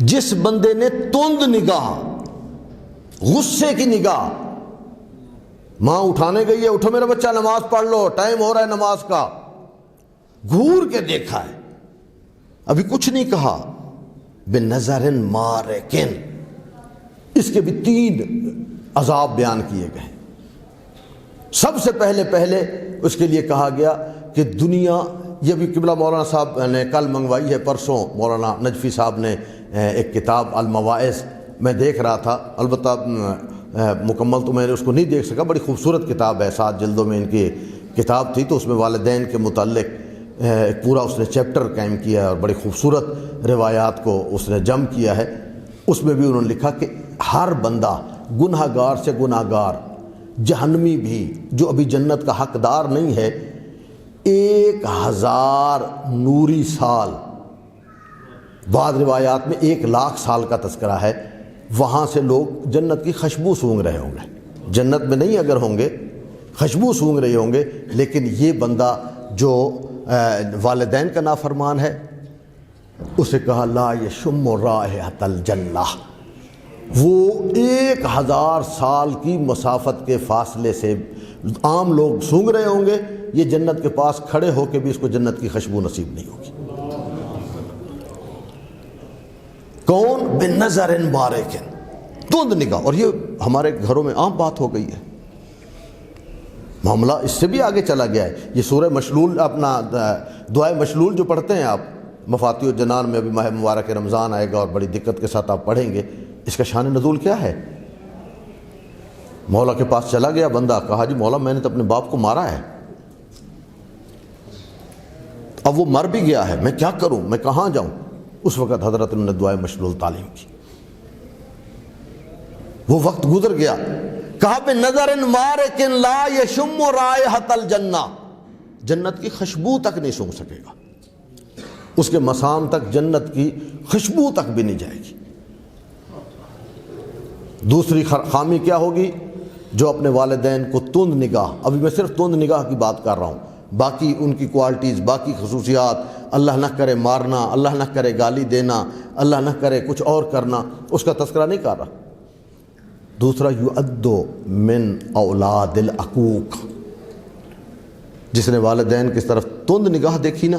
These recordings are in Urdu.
جس بندے نے تند نگاہ، غصے کی نگاہ، ماں اٹھانے گئی ہے، اٹھو میرا بچہ نماز پڑھ لو، ٹائم ہو رہا ہے نماز کا، گھور کے دیکھا ہے، ابھی کچھ نہیں کہا، بِنَظَرٍ مَارِكٍ، اس کے بھی 3 عذاب بیان کیے گئے۔ سب سے پہلے اس کے لیے کہا گیا کہ دنیا، یہ بھی قبلہ مولانا صاحب نے کل منگوائی ہے، پرسوں مولانا نجفی صاحب نے ایک کتاب المواعظ میں دیکھ رہا تھا، البتہ مکمل تو میں نے اس کو نہیں دیکھ سکا، بڑی خوبصورت کتاب ہے، 7 جلدوں میں ان کی کتاب تھی، تو اس میں والدین کے متعلق پورا اس نے چیپٹر قائم کیا ہے اور بڑی خوبصورت روایات کو اس نے جمع کیا ہے۔ اس میں بھی انہوں نے لکھا کہ ہر بندہ گناہ گار سے گناہ گار، جہنمی بھی، جو ابھی جنت کا حقدار نہیں ہے، 1000 نوری سال، بعض روایات میں 1,00,000 سال کا تذکرہ ہے، وہاں سے لوگ جنت کی خوشبو سونگھ رہے ہوں گے، جنت میں نہیں اگر ہوں گے، خوشبو سونگھ رہے ہوں گے، لیکن یہ بندہ جو والدین کا نافرمان ہے، اسے کہا لا یشم رائحۃ الجنہ، وہ 1000 سال کی مسافت کے فاصلے سے عام لوگ سونگھ رہے ہوں گے، یہ جنت کے پاس کھڑے ہو کے بھی اس کو جنت کی خوشبو نصیب نہیں ہوگی۔ کون؟ بِنَظَرٍ مَارِكٍ، تند نگاہ، اور یہ ہمارے گھروں میں عام بات ہو گئی ہے، معاملہ اس سے بھی آگے چلا گیا ہے۔ یہ سورہ مشلول، اپنا دعائے مشلول جو پڑھتے ہیں آپ مفاتیح الجنان میں، ابھی ماہ مبارک رمضان آئے گا اور بڑی دقت کے ساتھ آپ پڑھیں گے، اس کا شان نزول کیا ہے؟ مولا کے پاس چلا گیا بندہ، کہا جی مولا میں نے تو اپنے باپ کو مارا ہے، اب وہ مر بھی گیا ہے، میں کیا کروں، میں کہاں جاؤں؟ اس وقت حضرت نے دعائے مشلول تعلیم کی، وہ وقت گزر گیا، کہا بِنَظَرٍ مَارِكٍ لَا يَشُمُّ رَائِحَةَ الْجَنَّةِ، جنت کی خوشبو تک نہیں سونگھ سکے گا، اس کے مسام تک جنت کی خوشبو تک بھی نہیں جائے گی۔ دوسری خامی کیا ہوگی؟ جو اپنے والدین کو تند نگاہ، ابھی میں صرف تند نگاہ کی بات کر رہا ہوں، باقی ان کی کوالٹیز، باقی خصوصیات، اللہ نہ کرے مارنا، اللہ نہ کرے گالی دینا، اللہ نہ کرے کچھ اور کرنا، اس کا تذکرہ نہیں کر رہا۔ دوسرا یعد من اولاد العقوق، جس نے والدین کی طرف تند نگاہ دیکھی نا،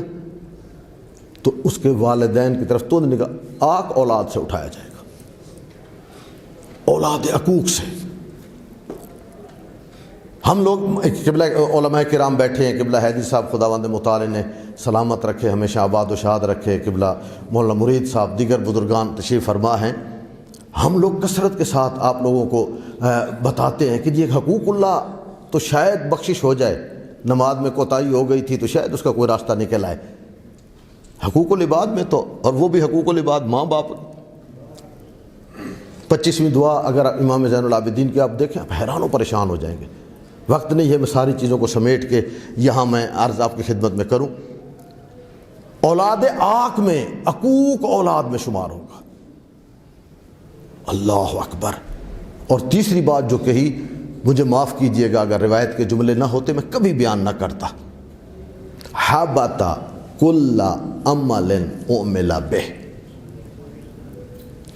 تو اس کے والدین کی طرف تند نگاہ آق اولاد سے اٹھایا جائے گا، اولاد عقوق سے۔ ہم لوگ قبلہ علماء کرام بیٹھے ہیں، قبلہ حیدری صاحب خداوند متعال نے سلامت رکھے، ہمیشہ آباد و شاد رکھے، قبلہ مولانا مرید صاحب، دیگر بزرگان تشریف فرما ہیں، ہم لوگ کثرت کے ساتھ آپ لوگوں کو بتاتے ہیں کہ یہ حقوق اللہ تو شاید بخشش ہو جائے، نماز میں کوتاہی ہو گئی تھی تو شاید اس کا کوئی راستہ نکل آئے، حقوق العباد میں تو، اور وہ بھی حقوق العباد ماں باپ۔ 25ویں دعا اگر امام زین العابدین کی آپ دیکھیں، آپ حیران و پریشان ہو جائیں گے، وقت نہیں ہے میں ساری چیزوں کو سمیٹ کے یہاں میں عرض آپ کی خدمت میں کروں۔ اولاد آق میں عقوق اولاد میں شمار ہوگا، اللہ اکبر۔ اور تیسری بات جو کہی، مجھے معاف کیجئے گا اگر روایت کے جملے نہ ہوتے، میں کبھی بیان نہ کرتا، حبط کل عمل اعمل بہ،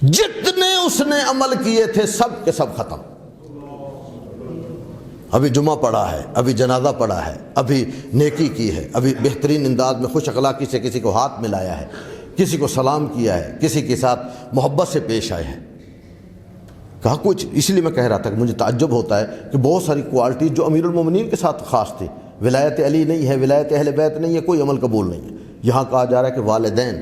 جتنے اس نے عمل کیے تھے سب کے سب ختم۔ ابھی جمعہ پڑھا ہے، ابھی جنازہ پڑھا ہے، ابھی نیکی کی ہے، ابھی بہترین انداز میں خوش اخلاقی سے کسی کو ہاتھ ملایا ہے، کسی کو سلام کیا ہے، کسی کے ساتھ محبت سے پیش آئے ہیں، کہا کچھ۔ اس لیے میں کہہ رہا تھا کہ مجھے تعجب ہوتا ہے کہ بہت ساری کوالٹیز جو امیر المومنین کے ساتھ خاص تھی، ولایت علی نہیں ہے، ولایت اہل بیت نہیں ہے، کوئی عمل قبول نہیں ہے، یہاں کہا جا رہا ہے کہ والدین